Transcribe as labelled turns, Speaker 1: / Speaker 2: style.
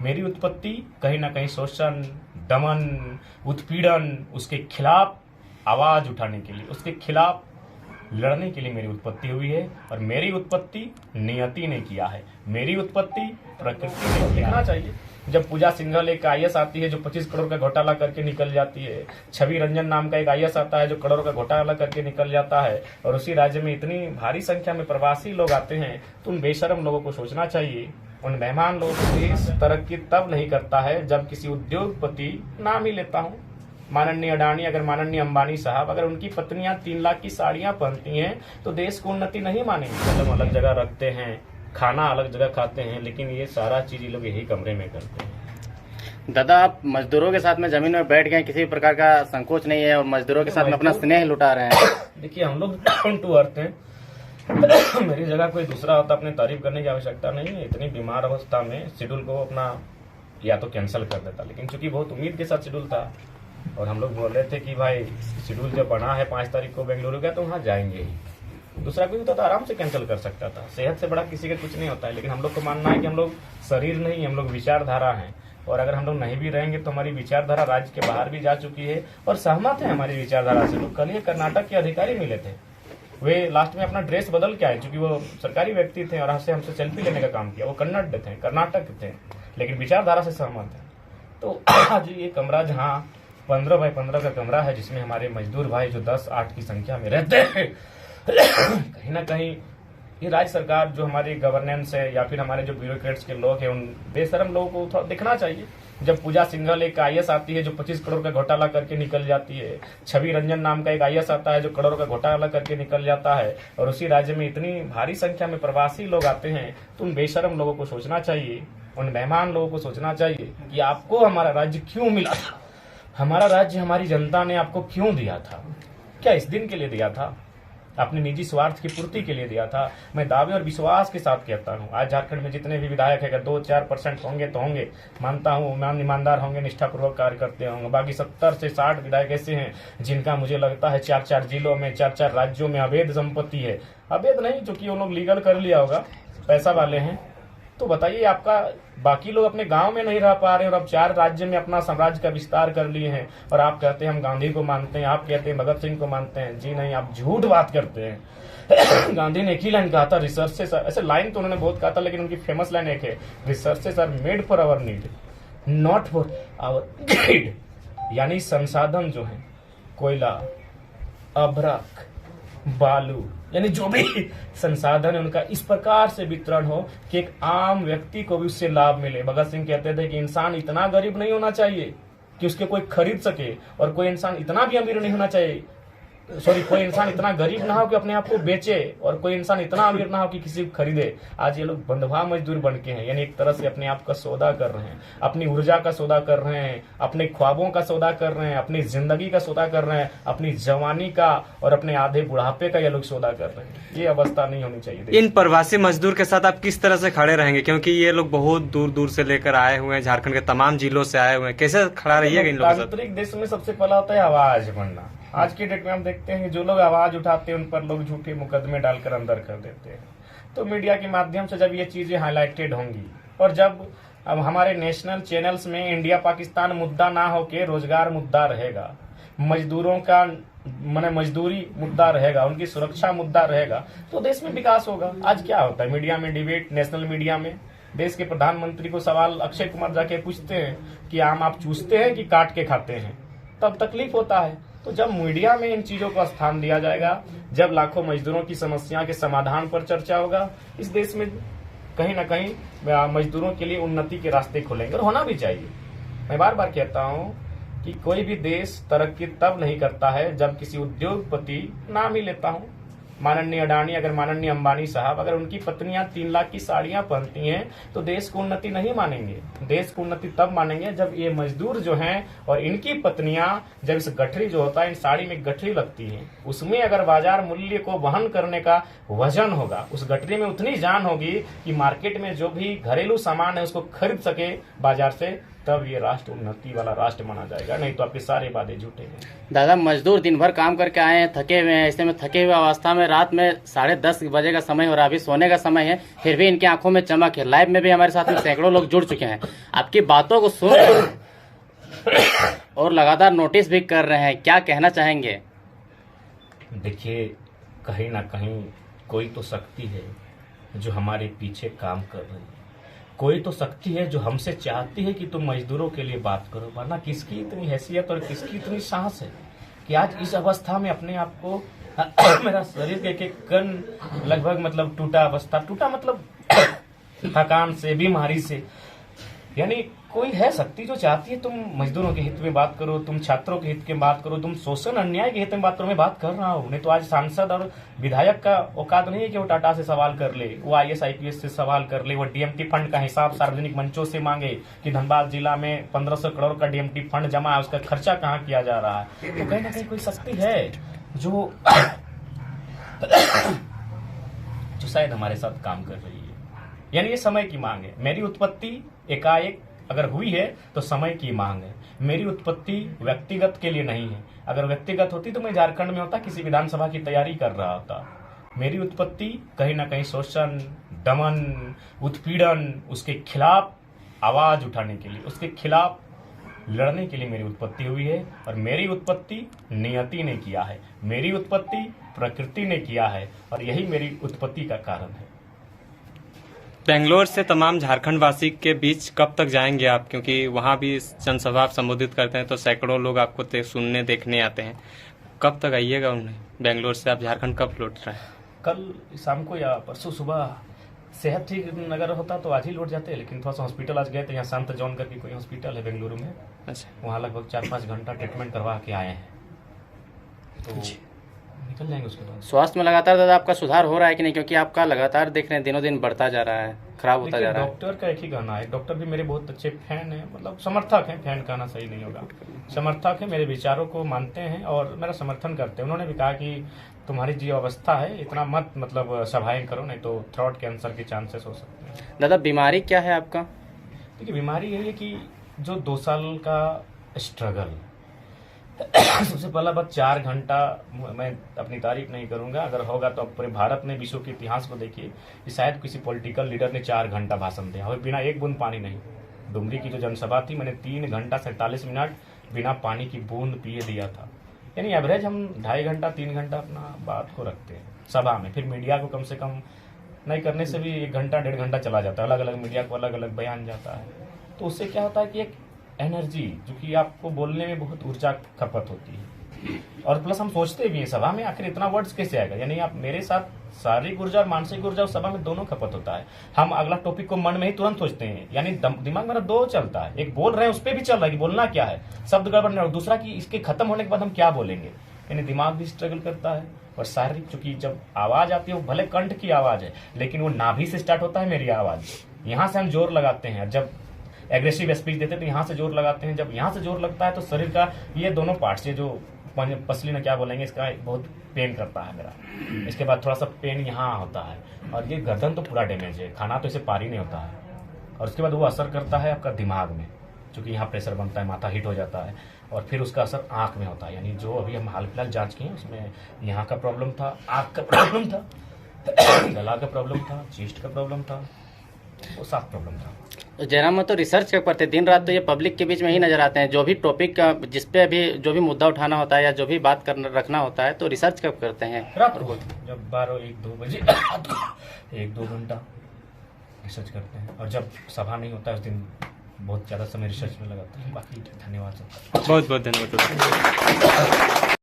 Speaker 1: मेरी उत्पत्ति कहीं ना कहीं शोषण, दमन, उत्पीड़न, उसके खिलाफ आवाज उठाने के लिए, उसके खिलाफ लड़ने के लिए मेरी उत्पत्ति हुई है। और मेरी उत्पत्ति नियति ने किया है, मेरी उत्पत्ति प्रकृति ने लिखना चाहिए। जब पूजा सिंघल एक आईएएस आती है जो 25 करोड़ का घोटाला करके निकल जाती है, छवि रंजन नाम का एक आईएएस आता है जो करोड़ों का घोटाला करके निकल जाता है, और उसी राज्य में इतनी भारी संख्या में प्रवासी लोग आते हैं, तो उन बेशरम लोगों को सोचना चाहिए। उन मेहमान लोगों को देश तरक्की तब नहीं करता है जब किसी उद्योगपति, नाम ही लेता हूँ, माननीय अडानी, अगर माननीय अंबानी साहब, अगर उनकी पत्नियां 3 लाख की साड़ियां पहनती हैं तो देश को उन्नति नहीं मानेंगे। कदम अलग जगह रखते हैं, खाना अलग जगह खाते हैं, लेकिन ये सारा चीज ये लोग यही कमरे में करते हैं।
Speaker 2: दादा, आप मजदूरों के साथ में जमीन में बैठ गए, किसी प्रकार का संकोच नहीं है और मजदूरों के साथ में अपना स्नेह लुटा रहे हैं।
Speaker 1: देखिए, हम लोग डाउन टू अर्थ हैं। मेरी जगह कोई दूसरा होता, अपनी तारीफ करने की आवश्यकता नहीं है। इतनी बीमार अवस्था में शेड्यूल को अपना या तो कैंसिल कर देता, लेकिन चूंकि बहुत उम्मीद के साथ शेड्यूल था और हम लोग बोल रहे थे कि भाई शेड्यूल जब बना है 5 तारीख को बेंगलुरु का, तो वहाँ जाएंगे ही। दूसरा कोई होता तो आराम से कैंसिल कर सकता था। सेहत से बड़ा किसी का कुछ नहीं होता है, लेकिन हम लोग को मानना है कि हम लोग शरीर नहीं, हम लोग विचारधारा हैं, और अगर हम लोग नहीं भी रहेंगे तो हमारी विचारधारा राज्य के बाहर भी जा चुकी है और सहमत है हमारी विचारधारा से लोग। कल ही कर्नाटक के अधिकारी मिले थे, वे लास्ट में अपना ड्रेस बदल के आए, चूंकि वो सरकारी व्यक्ति थे और हमसे सेल्फी लेने का काम किया। वो कन्नड़ थे, कर्नाटक थे, लेकिन विचारधारा से सहमत है। तो आज ये कमरा जहाँ 15 बाय 15 का कमरा है, जिसमें हमारे मजदूर भाई जो 10-8 की संख्या में रहते हैं, कहीं ना कहीं ये राज्य सरकार जो हमारी गवर्नेंस है या फिर हमारे जो ब्यूरोक्रेट्स के लोग हैं, उन बेशरम लोगों को थोड़ा दिखना चाहिए। जब पूजा सिंघल एक आईएएस आती है जो 25 करोड़ का घोटाला करके निकल जाती है, छवि रंजन नाम का एक आईएएस आता है जो करोड़ों का घोटाला करके निकल जाता है, और उसी राज्य में इतनी भारी संख्या में प्रवासी लोग आते हैं, तो उन बेशरम लोगों को सोचना चाहिए, उन मेहमान लोगों को सोचना चाहिए कि आपको हमारा राज्य क्यों मिला था, हमारा राज्य हमारी जनता ने आपको क्यों दिया था। क्या इस दिन के लिए दिया था? अपने निजी स्वार्थ की पूर्ति के लिए दिया था? मैं दावे और विश्वास के साथ कहता हूँ, आज झारखंड में जितने भी विधायक है, अगर 2-4% होंगे तो होंगे, मानता हूँ, ईमानदार होंगे, निष्ठापूर्वक कार्य करते होंगे। बाकी 70 से 60 विधायक ऐसे हैं जिनका मुझे लगता है 4-4 जिलों में, 4-4 राज्यों में अवैध संपत्ति है। अवैध नहीं, चूंकि वो लोग लीगल कर लिया होगा, पैसा वाले हैं। तो बताइए, आपका बाकी लोग अपने गांव में नहीं रह पा रहे हैं और अब 4 राज्य में अपना साम्राज्य का विस्तार कर लिए हैं, और आप कहते हैं हम गांधी को मानते हैं, आप कहते हैं भगत सिंह को मानते हैं। जी नहीं, आप झूठ बात करते हैं। गांधी ने एक ही लाइन कहा था, रिसोर्सेस, ऐसे लाइन तो उन्होंने बहुत कहा था, लेकिन उनकी फेमस लाइन एक है, resources are made for our need, not for our greed. यानी संसाधन जो है, कोयला, अभ्रक, बालू, यानी जो भी संसाधन है उनका इस प्रकार से वितरण हो कि एक आम व्यक्ति को भी उससे लाभ मिले। भगत सिंह कहते थे कि इंसान इतना गरीब नहीं होना चाहिए कि उसके कोई खरीद सके, और कोई इंसान इतना भी अमीर नहीं होना चाहिए, कोई इंसान इतना गरीब ना हो कि अपने आप को बेचे, और कोई इंसान इतना अमीर ना हो कि किसी को खरीदे। आज ये लोग बंधुआ मजदूर बन के हैं, यानी एक तरह से अपने आप का सौदा कर रहे हैं, अपनी ऊर्जा का सौदा कर रहे हैं, अपने ख्वाबों का सौदा कर रहे हैं, अपनी जिंदगी का सौदा कर रहे हैं, अपनी जवानी का और अपने आधे बुढ़ापे का ये लोग सौदा कर रहे हैं। ये अवस्था नहीं होनी चाहिए।
Speaker 3: इन प्रवासी मजदूर के साथ आप किस तरह से खड़े रहेंगे, क्योंकि ये लोग बहुत दूर दूर से लेकर आए हुए हैं, झारखंड के तमाम जिलों से आए हुए हैं, कैसे खड़ा रहिएगा इन लोगों के साथ?
Speaker 1: तांत्रिक देश में सबसे पहला होता है आवाज बनना। आज की डेट में हम देखते हैं जो लोग आवाज उठाते हैं उन पर लोग झूठे मुकदमे डालकर अंदर कर देते हैं। तो मीडिया के माध्यम से जब ये चीजें हाईलाइटेड होंगी, और जब अब हमारे नेशनल चैनल्स में इंडिया पाकिस्तान मुद्दा ना होके रोजगार मुद्दा रहेगा, मजदूरों का मजदूरी मुद्दा रहेगा, उनकी सुरक्षा मुद्दा रहेगा, तो देश में विकास होगा। आज क्या होता है, मीडिया में डिबेट, नेशनल मीडिया में देश के प्रधानमंत्री को सवाल अक्षय कुमार जाके पूछते हैं कि आम आप चूसते हैं कि काट के खाते हैं, तब तकलीफ होता है। तो जब मीडिया में इन चीजों को स्थान दिया जाएगा, जब लाखों मजदूरों की समस्या के समाधान पर चर्चा होगा, इस देश में कहीं ना कहीं मजदूरों के लिए उन्नति के रास्ते खुलेंगे, और होना भी चाहिए। मैं बार बार कहता हूँ कि कोई भी देश तरक्की तब नहीं करता है जब किसी उद्योगपति, नाम ही लेता हूँ, माननीय अडानी, अगर माननीय अंबानी साहब, अगर उनकी पत्नियां 3 लाख की साड़ियां पहनती हैं तो देश को उन्नति नहीं मानेंगे। देश को उन्नति तब मानेंगे जब ये मजदूर जो हैं और इनकी पत्नियां, जब इस गठरी जो होता है, इन साड़ी में गठरी लगती है, उसमें अगर बाजार मूल्य को वहन करने का वजन होगा, उस गठरी में उतनी जान होगी कि मार्केट में जो भी घरेलू सामान है उसको खरीद सके बाजार से, तब ये राष्ट्र उन्नति वाला राष्ट्र माना जाएगा, नहीं तो आपके सारे वादे झूठे हैं।
Speaker 2: दादा, मजदूर दिन भर काम करके आए हैं, थके हुए हैं, ऐसे में थके हुए अवस्था में रात में 10:30 बजे का समय हो रहा है, अभी सोने का समय है, फिर भी इनकी आंखों में चमक है। लाइव में भी हमारे साथ में सैकड़ों लोग जुड़ चुके हैं, आपकी बातों को सुन और लगातार नोटिस भी कर रहे हैं, क्या कहना चाहेंगे?
Speaker 1: देखिए, कहीं ना कहीं कोई तो शक्ति है जो हमारे पीछे काम कर रही है, कोई तो शक्ति है जो हमसे चाहती है कि तुम मजदूरों के लिए बात करो, वरना किसकी इतनी हैसियत और किसकी इतनी साहस है कि आज इस अवस्था में अपने आप को मेरा शरीर के एक कण लगभग मतलब टूटा मतलब थकान से, बीमारी से, यानी कोई है शक्ति जो चाहती है तुम मजदूरों के हित में बात करो, तुम छात्रों के हित में बात करो, तुम शोषण अन्याय के हित में बात करो। मैं बात कर रहा हूँ, नहीं तो आज सांसद और विधायक का औकात नहीं है कि वो टाटा से सवाल कर ले, वो IAS IPS से सवाल कर ले, वो DMT फंड का हिसाब सार्वजनिक मंचों से मांगे कि धनबाद जिला में 1500 करोड़ का DMT फंड जमा है, उसका खर्चा कहाँ किया जा रहा है। तो कहीं ना कहीं कोई शक्ति है जो शायद हमारे साथ काम कर रही है, यानी ये समय की मांग है। मेरी उत्पत्ति एकाएक अगर हुई है तो समय की मांग है। मेरी उत्पत्ति व्यक्तिगत के लिए नहीं है, अगर व्यक्तिगत होती तो मैं झारखंड में होता, किसी विधानसभा की तैयारी कर रहा होता। मेरी उत्पत्ति कहीं ना कहीं शोषण, दमन, उत्पीड़न, उसके खिलाफ आवाज उठाने के लिए, उसके खिलाफ लड़ने के लिए मेरी उत्पत्ति हुई है। और मेरी उत्पत्ति नियति ने किया है, मेरी उत्पत्ति प्रकृति ने किया है, और यही मेरी उत्पत्ति का कारण है।
Speaker 3: बेंगलोर से तमाम झारखंड वासी के बीच कब तक जाएंगे आप, क्योंकि वहाँ भी जनसभा आप संबोधित करते हैं तो सैकड़ों लोग आपको सुनने देखने आते हैं, कब तक आइएगा उन्हें? बेंगलोर से आप झारखंड कब लौट रहे हैं?
Speaker 1: कल शाम को या परसों सुबह। सेहत ठीक अगर होता तो आज ही लौट जाते, लेकिन थोड़ा सा हॉस्पिटल आज गए थे, यहाँ संत जॉन करके कोई हॉस्पिटल है बेंगलुरु में,
Speaker 3: अच्छा,
Speaker 1: वहाँ लगभग 4-5 घंटा ट्रीटमेंट करवा के आए हैं, तो निकल जाएंगे उसके बाद।
Speaker 2: स्वास्थ्य में लगातार दादा आपका सुधार हो रहा है कि नहीं? क्योंकि आपका लगातार देख रहे हैं दिनों दिन बढ़ता जा रहा है, खराब होता जा रहा है।
Speaker 1: डॉक्टर का एक ही कहना है, डॉक्टर भी मेरे बहुत अच्छे फैन है, मतलब समर्थक हैं, फैन कहना सही नहीं होगा, समर्थक है, मेरे विचारों को मानते हैं और मेरा समर्थन करते हैं। उन्होंने भी कहा कि तुम्हारी जो अवस्था है इतना मत मतलब सभाएं करो, नहीं तो थ्रोट कैंसर के चांसेस हो सकते हैं।
Speaker 2: दादा, बीमारी क्या है आपका?
Speaker 1: देखिए, बीमारी यही है कि जो 2 साल का स्ट्रगल, सबसे पहला बात 4 घंटा, मैं अपनी तारीफ नहीं करूंगा, अगर होगा तो पूरे भारत में विश्व के इतिहास को देखिए कि शायद किसी पॉलिटिकल लीडर ने 4 घंटा भाषण दिया और बिना एक बूंद पानी नहीं। डुमरी की जो जनसभा थी, मैंने 3 घंटा 47 मिनट बिना पानी की बूंद पिए दिया था, यानी एवरेज हम 2.5 घंटा 3 घंटा अपना बात को रखते हैं सभा में। फिर मीडिया को कम से कम नहीं करने से भी 1 घंटा 1.5 घंटा चला जाता है, अलग अलग मीडिया को अलग अलग बयान जाता है, तो उससे क्या होता है कि एक एनर्जी, जो कि आपको बोलने में बहुत ऊर्जा खपत होती है, और प्लस हम सोचते भी हैं सभा में आखिर इतना वर्ड्स कैसे आएगा, यानी आप मेरे साथ शारीरिक ऊर्जा और मानसिक ऊर्जा उस सभा में दोनों खपत होता है। हम अगला टॉपिक को मन में ही तुरंत सोचते हैं, यानी दिमाग मेरा 2 चलता है, एक बोल रहे हैं उस पर भी चल रहा है कि बोलना क्या है, शब्द गड़बड़ नहीं, और दूसरा कि इसके खत्म होने के बाद हम क्या बोलेंगे, यानी दिमाग भी स्ट्रगल करता है। और शारीरिक, चूंकि जब आवाज आती है वो भले कंठ की आवाज है, लेकिन वो नाभि से स्टार्ट होता है मेरी आवाज, यहाँ से हम जोर लगाते हैं, जब एग्रेसिव स्पीच देते हैं तो यहाँ से जोर लगाते हैं, जब यहाँ से जोर लगता है तो शरीर का ये दोनों पार्ट से जो पसली में क्या बोलेंगे, इसका बहुत पेन करता है मेरा, इसके बाद थोड़ा सा पेन यहाँ होता है, और ये गर्दन तो पूरा डैमेज है, खाना तो इसे पार ही नहीं होता है, और उसके बाद वो असर करता है आपका दिमाग में, क्योंकि यहाँ प्रेशर बनता है, माथा हिट हो जाता है, और फिर उसका असर आँख में होता है, यानी जो अभी हम हाल फिलहाल जांच किए उसमें यहाँ का प्रॉब्लम था, आँख का प्रॉब्लम था, गला का प्रॉब्लम था, चेस्ट का प्रॉब्लम था, वो 7 प्रॉब्लम था।
Speaker 2: तो जयराम में तो रिसर्च कब करते हैं? दिन रात तो ये पब्लिक के बीच में ही नजर आते हैं, जो भी टॉपिक जिस पे अभी जो भी मुद्दा उठाना होता है या जो भी बात करना रखना होता है, तो रिसर्च कब करते हैं?
Speaker 1: रात को, जब 12-1-2 बजे 1-2 घंटा रिसर्च करते हैं, और जब सभा नहीं होता है उस दिन बहुत ज़्यादा समय रिसर्च में लगाते हैं। बाकी धन्यवाद सबका,
Speaker 3: बहुत बहुत धन्यवाद।